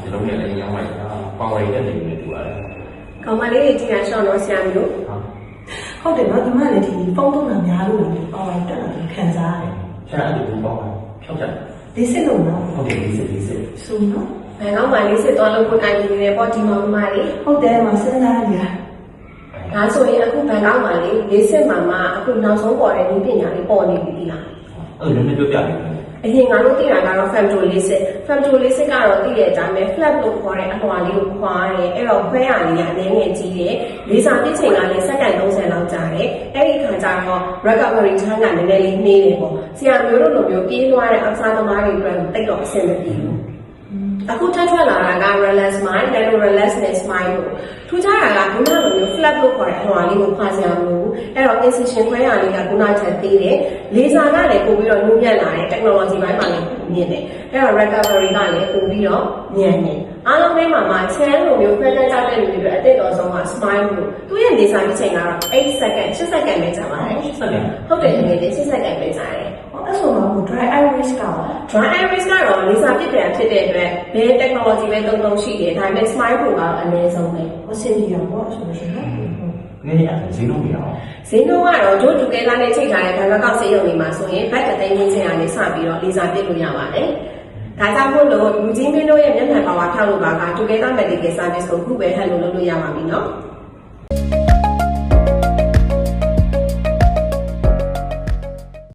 ဒီလိုနဲ့လည်းရောင်းလိုက်တာပေါင်ရည်တဲ့နေနေတူပါတယ် ကောင်းမလေးကြီးကရှောင်းတော့ဆရာမျိုး ဟုတ်တယ်နော်ဒီမှာလေဒီဖုန်းသုံးတာများလို့လည်းအော်လိုက်တက်တာခံစားရတယ် ဆရာအဲ့ဒီပေါင်ဖြောက်ချက် လေးစစ်လို့နော် ဟုတ်တယ်လေးစစ်ဆိုနော် ဘယ်တော့မှလေးစစ်သွားလို့ကိုတိုင်နေတယ်ပေါ့ဒီမောင်မလေး ဟုတ်တယ်မစဉ်းစားရ ဒါဆိုရင်အခုဘယ်တော့မှလေးစစ်မှာမှအခုနောက်ဆုံးပေါ်တဲ့ဒီပညာလေးပေါ်နေပြီလား အဲ့လိုမျိုးပြောပြတယ် အရင်ငါတို့သိတာကတော့ femto လေးစစ်ကတော့သိတဲ့အတိုင်းပဲ flap လို့ခေါ်တဲ့အကွာလေးကိုခွာရတယ်အဲ့တော့ခွဲရလေးကအနေနဲ့ကြီးတယ်လေးစားပြည့်ချိန်ကလည်းစက္ကန့်30လောက်ကြာတယ်အဲ့ဒီခါကျတော့ recovery time ကနည်းနည်းလေးနှေးတယ်ပေါ့ဆရာမျိုးတို့လိုမျိုးပြေးသွားတဲ့အစားသမားတွေအတွက်တိတ်တော့အဆင်မပြေဘူးအခုထပ်ထွက်လာတာက relax mind, nano relaxness mind ကိုထူးခြားတာကခုနလိုမျိုး flap လို့ခေါ်တဲ့အလွှာလေးကိုခွာစရာမလိုဘူးအဲ့တော့ incision ခွဲရလေးကခုနချက်သေးတယ်လေဆာကလည်းပို့ပြီးတော့နုညံ့လာတဲ့ technology ဘိုင်းမှာလည်းမြင်တယ်အဲ့တော့ recovery ကလည်းပို့ပြီးတော့မြန်တယ်အားလုံးထဲမှာမှ channel လိုမျိုးခွဲခြားကြတဲ့လူတွေအတွက်အသင့်တော်ဆုံးက smile လို့သူ့ရဲ့လေဆာတစ်ချိန်ကတော့8 second 8 second ပဲကြာပါတယ်ဟုတ်တယ်ငယ်လေး8 second ပဲကြာတယ်အဲ့ဆိုတော့ dry iris က dry iris ကတော့လေဆာဖြစ်တဲ့အတွက်ဘယ် technology ပဲသုံးရှိတယ်ဒါပေမဲ့ smile ပုံကတော့အနည်းဆုံးပဲ အဆင်ပြေအောင်ပေါ့ဆိုလို့ရှိရင် နည်းနည်းအဲ့ဈေးလုံးမရအောင် ဈေးနှုန်းကတော့ဂျိုးတူကဲလာနဲ့ချိန်ထားတဲ့ဘန်ကောက်ဆေးရုံတွေမှာဆိုရင်ဘတ်တသိန်းချင်းချင်းကနေစပြီးတော့လေဆာပစ်လို့ရပါတယ်ဒါကြောင့်မို့လို့လူကြီးမင်းတို့ရဲ့မျက်နှာပါဝါထောက်လို့ပါကတူကဲလာ medical service ကိုခုပဲဟန်လို့လုပ်လို့ရပါပြီနော်